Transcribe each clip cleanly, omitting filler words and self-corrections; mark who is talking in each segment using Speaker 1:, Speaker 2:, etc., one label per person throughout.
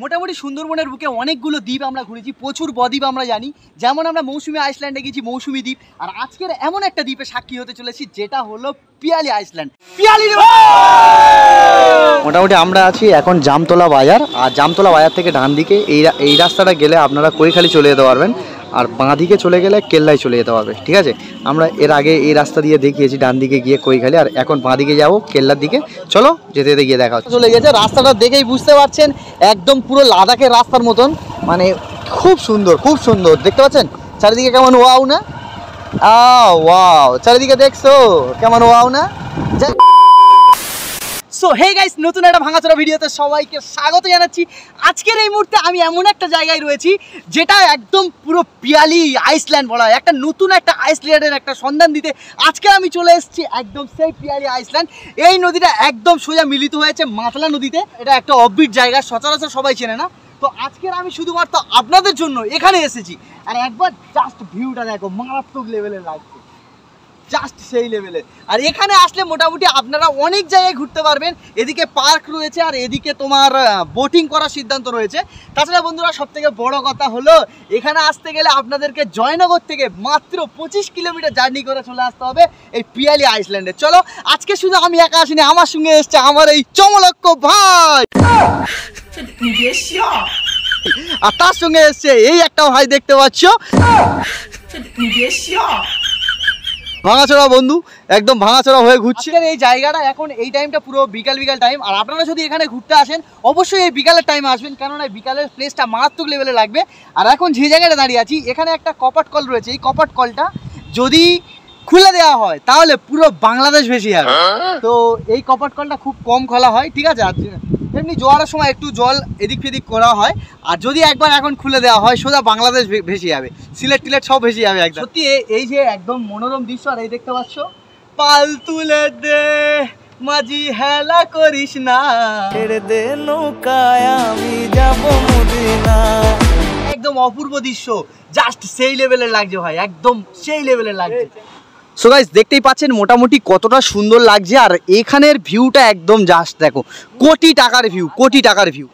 Speaker 1: মোটামুটি সুন্দরবনের বুকে অনেকগুলো দ্বীপ আমরা ঘুরেছি, প্রচুর বদ্বীপ আমরা জানি। যেমন আমরা মৌসুমী আইসল্যান্ডে গেছি, মৌসুমী দ্বীপ। আর আজকের এমন একটা দ্বীপে সাক্ষী হতে চলেছি যেটা হলো পিয়ালি আইসল্যান্ড। পিয়ালি মোটামুটি আমরা আছি এখন জামতলা বাজার, আর জামতলা বাজার থেকে ডান দিকে এই রাস্তাটা গেলে আপনারা কৈখালি চলে যেতে পারবেন, আর বাঁ দিকে চলে গেলে কেল্লায় চলে যেতে পারবে। ঠিক আছে, আমরা এর আগে এই রাস্তা দিয়ে দেখিয়েছি ডান দিকে গিয়ে কৈখালি, আর এখন বাঁ দিকে যাবো কেল্লার দিকে। চলো যেতে যেতে গিয়ে দেখা চলে গেছে। রাস্তাটা দেখেই বুঝতে পারছেন একদম পুরো লাদাখের রাস্তার মতন, মানে খুব সুন্দর, খুব সুন্দর। দেখতে পাচ্ছেন চারিদিকে কেমন ওয়াও না, ওয়াও, চারিদিকে দেখছো কেমন ওয়াও না। সো হে গাইস, নতুন একটা ভাঙাচোরা ভিডিওতে সবাইকে স্বাগত জানাচ্ছি। আজকের এই মুহূর্তে আমি এমন একটা জায়গায় রয়েছি যেটা একদম পুরো পিয়ালি আইসল্যান্ড বলা হয়। একটা নতুন একটা আইসল্যান্ডের একটা সন্ধান দিতে আজকে আমি চলে এসেছি একদম সেই পিয়ালি আইসল্যান্ড। এই নদীটা একদম সোজা মিলিত হয়েছে মাতলা নদীতে। এটা একটা অফবিট জায়গা, সচরাচর সবাই চেনে না। তো আজকের আমি শুধুমাত্র আপনাদের জন্য এখানে এসেছি, আর একবার জাস্ট ভিউটা দেখো, মারাত্মক লেভেলের লাগছে, জাস্ট সেই লেভেলে। আর এখানে আসলে মোটামুটি আপনারা অনেক জায়গায় ঘুরতে পারবেন। এদিকে পার্ক রয়েছে, আর এদিকে তোমার বোটিং করার সিদ্ধান্ত রয়েছে। তাছাড়া বন্ধুরা, সব থেকে বড় কথা হলো এখানে আসতে গেলে আপনাদেরকে জয়নগর থেকে মাত্র 25 কিলোমিটার জার্নি করে চলে আসতে হবে এই পিয়ালি আইসল্যান্ডে। চলো, আজকে শুধু আমি একা আসিনি, আমার সঙ্গে এসছে আমার এই চমলক্ষ ভাই, আর তার সঙ্গে এসছে এই একটা ভাই, দেখতে পাচ্ছ, ভাঙাচোরা বন্ধু, একদম ভাঙাচোরা হয়ে ঘুরছে। এই জায়গাটা এখন এই টাইমটা পুরো বিকাল টাইম, আর আপনারা যদি এখানে ঘুরতে আসেন অবশ্যই এই বিকালের টাইমে আসবেন, কেননা বিকালের প্লেসটা মারাত্মক লেভেলে লাগবে। আর এখন যে জায়গাটা দাঁড়িয়ে আছি এখানে একটা কপাট কল রয়েছে। এই কপাট কলটা যদি খুলে দেওয়া হয় তাহলে পুরো বাংলাদেশ ভেসে যাবে। তো এই কপাট কলটা খুব কম খোলা হয়, ঠিক আছে। আর এমনি জোয়ারের সময় একটু জল এদিক ফেদিক করা হয়, আর যদি একবার এখন খুলে দেওয়া হয় সোজা বাংলাদেশ ভেসে যাবে, সিলেট টিলেট সব ভেসে যাবে একদম। সত্যি এই যে একদম মনোরম দৃশ্য, আর এই দেখতে পাচ্ছ, পাল তুলে দে মাঝি হেলা করিস না, ছেড়ে দে নৌকায় আমি যাব মদিনা। একদম অপূর্ব দৃশ্য, জাস্ট সেই লেভেলের লাগছে ভাই, একদম সেই লেভেলের লাগছে। সো গাইস, দেখতেই পাচ্ছেন মোটামুটি কতটা সুন্দর লাগছে, আর এখানের ভিউটা একদম জাস্ট দেখো, কোটি টাকার ভিউ, কোটি টাকার ভিউ।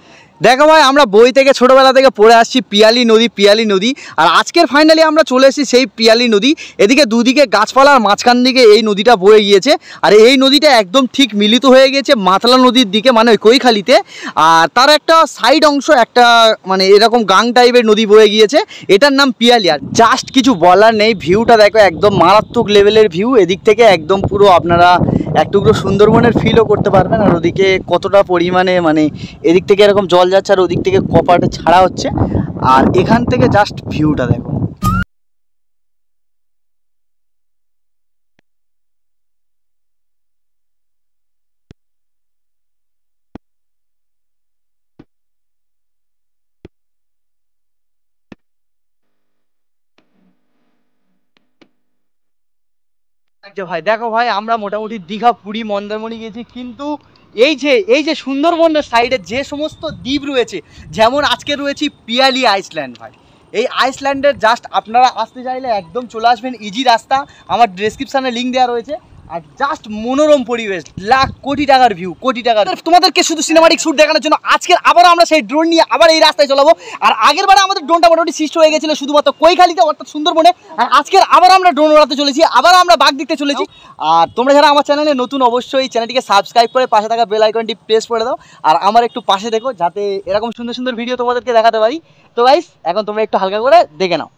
Speaker 1: দেখো ভাই, আমরা বই থেকে ছোটোবেলা থেকে পড়ে আসছি পিয়ালি নদী, পিয়ালি নদী, আর আজকের ফাইনালি আমরা চলে এসেছি সেই পিয়ালি নদী। এদিকে দুদিকে গাছপালার মাঝখান দিকে এই নদীটা বয়ে গিয়েছে, আর এই নদীটা একদম ঠিক মিলিত হয়ে গিয়েছে মাতলা নদীর দিকে, মানে ওই কৈখালিতে। আর তার একটা সাইড অংশ, একটা মানে এরকম গাং টাইপের নদী বয়ে গিয়েছে, এটার নাম পিয়ালি। আর জাস্ট কিছু বলার নেই, ভিউটা দেখো একদম মারাত্মক লেভেলের ভিউ। এদিক থেকে একদম পুরো আপনারা একটুকরো সুন্দরবনের ফিলও করতে পারবেন। আর ওদিকে কতটা পরিমাণে, মানে এদিক থেকে এরকম জল যাচ্ছে, আর ওদিক থেকে কপাটে ছাড়া হচ্ছে, আর এখান থেকে জাস্ট ভিউটা দেখো। ভাই দেখো ভাই, আমরা মোটামুটি দীঘা, পুরী, মন্দারমণি গেছি, কিন্তু এই যে সুন্দরবনের সাইডে যে সমস্ত দ্বীপ রয়েছে, যেমন আজকে রয়েছে পিয়ালি আইসল্যান্ড ভাই। এই আইসল্যান্ডের জাস্ট আপনারা আসতে চাইলে একদম চলে আসবেন, ইজি রাস্তা, আমার ডেসক্রিপশানে লিঙ্ক দেওয়া রয়েছে। আর জাস্ট মনোরম পরিবেশ, লাখ কোটি টাকার ভিউ, কোটি টাকার। তোমাদেরকে শুধু সিনেমাটিক শ্যুট দেখানোর জন্য আজকের আবারও আমরা সেই ড্রোন নিয়ে আবার এই রাস্তায় চলাবো। আর আগের বারে আমাদের ড্রোনটা মোটামুটি সৃষ্টি হয়ে গেছিলো শুধুমাত্র কৈখালিতে, অর্থাৎ সুন্দরবনে। আর আজকের আবার আমরা ড্রোন উড়াতে চলেছি, আবার আমরা বাঘ দেখতে চলেছি। আর তোমরা যারা আমার চ্যানেলে নতুন, অবশ্যই চ্যানেলটিকে সাবস্ক্রাইব করে পাশে থাকা বেল আইকনটি প্রেস করে দাও, আর আমার একটু পাশে দেখো, যাতে এরকম সুন্দর সুন্দর ভিডিও তোমাদেরকে দেখাতে পারি। তো গাইস, এখন তোমরা একটু হালকা করে দেখে নাও।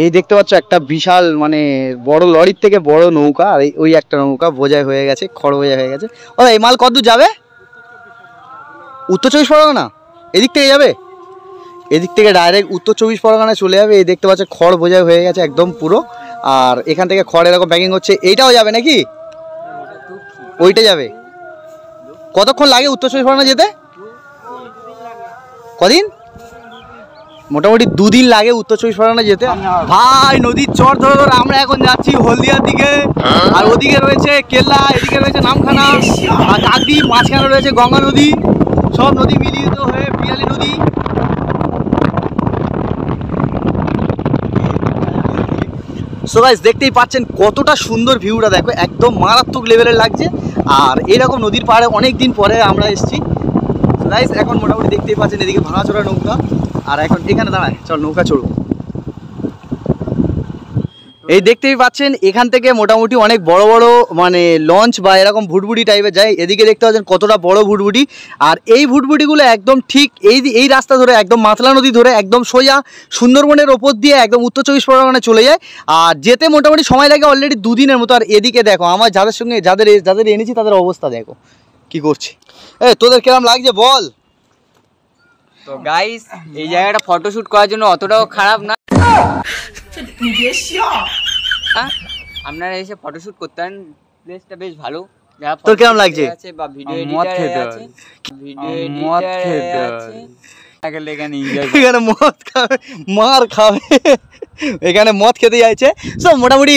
Speaker 1: এই দেখতে পাচ্ছ একটা বিশাল, মানে বড় লরির থেকে বড় নৌকা, আর ওই একটা নৌকা বোঝাই হয়ে গেছে, খড় বোঝাই হয়ে গেছে। ও, এই মাল কতদূর যাবে? উত্তর 24 পরগনা এদিক থেকে যাবে, এদিক থেকে ডাইরেক্ট উত্তর 24 পরগনায় চলে যাবে। এই দেখতে পাচ্ছ খড় বোঝাই হয়ে গেছে একদম পুরো, আর এখান থেকে খড় এরকম প্যাকিং হচ্ছে। এইটাও যাবে নাকি? ওইটা যাবে, কতক্ষণ লাগে উত্তর চব্বিশ পরগনা যেতে? কদিন? মোটামুটি 2 দিন লাগে উত্তর চব্বিশ পরগনা যেতে। ভাই নদীর চর ধরে ধরে আমরা এখন যাচ্ছি হলদিয়ার দিকে, আর ওদিকে রয়েছে কেল্লা, এদিকে রয়েছে নামখানা, আর কাকদ্বীপ, মাঝখানে রয়েছে গঙ্গা নদী, সব নদী মিলিত হয়ে পিয়ালি নদী। সো গাইস দেখতেই পাচ্ছেন কতটা সুন্দর ভিউটা, দেখো একদম মারাত্মক লেভেলের লাগছে। আর এরকম নদীর পাড়ে অনেক দিন পরে আমরা এসেছি। সো গাইস এখন মোটামুটি দেখতেই পাচ্ছেন এদিকে ভাঙাচোরা নৌকা, আর এখন এখানে দাঁড়ায়, চল নৌকা চড়বো। এই দেখতেই পাচ্ছেন এখান থেকে মোটামুটি অনেক বড় বড় মানে লঞ্চ বা এরকম ভুটভুটি টাইপের যায়। এদিকে দেখতে পাচ্ছেন কতটা বড় ভুটভুটি, আর এই ভুটভুটিগুলো একদম ঠিক এই রাস্তা ধরে একদম মাতলা নদী ধরে একদম সোজা সুন্দরবনের ওপর দিয়ে একদম উত্তর চব্বিশ পরগনা চলে যায়। আর যেতে মোটামুটি সময় লাগে অলরেডি 2 দিনের মতো। আর এদিকে দেখো আমার যাদের সঙ্গে যাদের এনেছি তাদের অবস্থা দেখো কি করছে। তোদের কিরম লাগছে বল?
Speaker 2: তো গাইস এই জায়গাটা ফটোশুট করার জন্য অতটাও খারাপ না, আপনারা এসে ফটোশুট করতে পারেন, প্লেসটা বেশ ভালো।
Speaker 1: তোর কেমন লাগছে?
Speaker 2: বা ভিডিও এডিটর আছে, ভিডিও এডিটর আছে,
Speaker 1: এখানে মদ খাবে, মার খাবে, এখানে মদ খেতে যাচ্ছে। সব মোটামুটি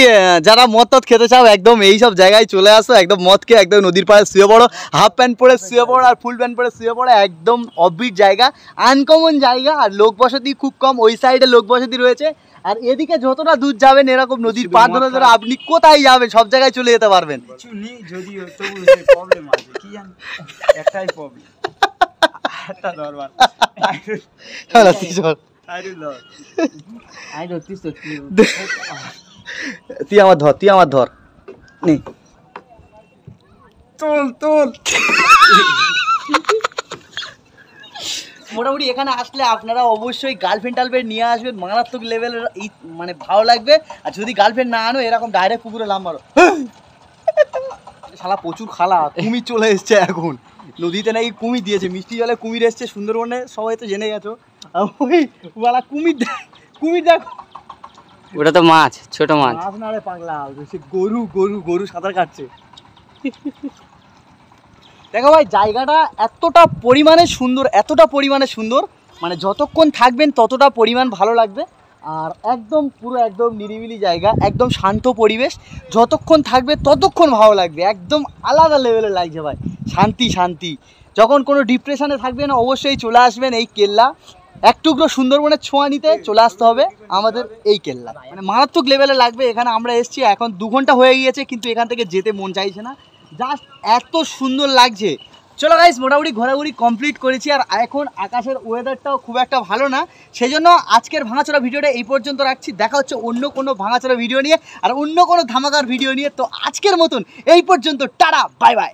Speaker 1: যারা মদ টদ খেতে চাও একদম এই সব জায়গায় চলে আসো, একদম মদ খেয়ে একদম নদীর পাড়ে শুয়ে পড়ো, হাফ প্যান্ট পরে শুয়ে পড়ো আর ফুল প্যান্ট পরে শুয়ে পড়ো। একদম অফবিট জায়গা, আনকমন জায়গা, আর লোক বসতি খুব কম। ওই সাইডে লোক বসতি রয়েছে, আর এদিকে যতটা দূর যাবেন এরকম নদীর পাড় ধরে ধরে আপনি কোথায় যাবেন সব জায়গায় চলে যেতে পারবেন।
Speaker 2: যদিও প্রবলেম আছে, কি জানি একটাই প্রবলেম,
Speaker 1: তুই আমার ধর নে, তোল। মোটামুটি এখানে আসলে আপনারা অবশ্যই গার্লফ্রেন্ড টালফ্রেন্ড নিয়ে আসবেন, মারাত্মক লেভেলের মানে ভালো লাগবে। আর যদি গার্লফ্রেন্ড না আনো এরকম ডাইরেক্ট পুকুরে লাম মারো। শালা প্রচুর খালা, কুমির চলে এসছে এখন নদীতে, নাকি কুমির দিয়েছে, মিষ্টি জলে কুমির এসছে সুন্দরবনে, সবাই তো জেনে গেছো। ওই কুমির দেখো,
Speaker 2: ওটা তো মাছ, ছোট মাছ
Speaker 1: না রে পাগলা, সে গরু সাঁতার কাটছে। দেখো ভাই জায়গাটা এতটা পরিমাণে সুন্দর, মানে যতক্ষণ থাকবেন ততটা পরিমাণ ভালো লাগবে। আর পুরো একদম নিরিবিলি জায়গা, একদম শান্ত পরিবেশ, যতক্ষণ থাকবে ততক্ষণ ভালো লাগবে, একদম আলাদা লেভেলের লাগছে ভাই, শান্তি। যখন কোনো ডিপ্রেশনে থাকবেন অবশ্যই চলে আসবেন এই কেল্লা, এক টুকরো সুন্দরবনের ছোঁয়া নিতে চলে আসতে হবে আমাদের এই কেল্লা, মানে মারাত্মক লেভেলে লাগবে। এখানে আমরা এসেছি এখন 2 ঘন্টা হয়ে গিয়েছে, কিন্তু এখান থেকে যেতে মন চাইছে না, জাস্ট এত সুন্দর লাগছে। চলো গাইস মোটামুটি ঘোরাঘুরি কমপ্লিট করেছি, আর এখন আকাশের ওয়েদারটাও খুব একটা ভালো না, সেই জন্য আজকের ভাঙাচোরা ভিডিওটা এই পর্যন্ত রাখছি। দেখা হচ্ছে অন্য কোনো ভাঙাচোরা ভিডিও নিয়ে আর অন্য কোনো ধামাকার ভিডিও নিয়ে। তো আজকের মতন এই পর্যন্ত, টাটা, বাই বাই।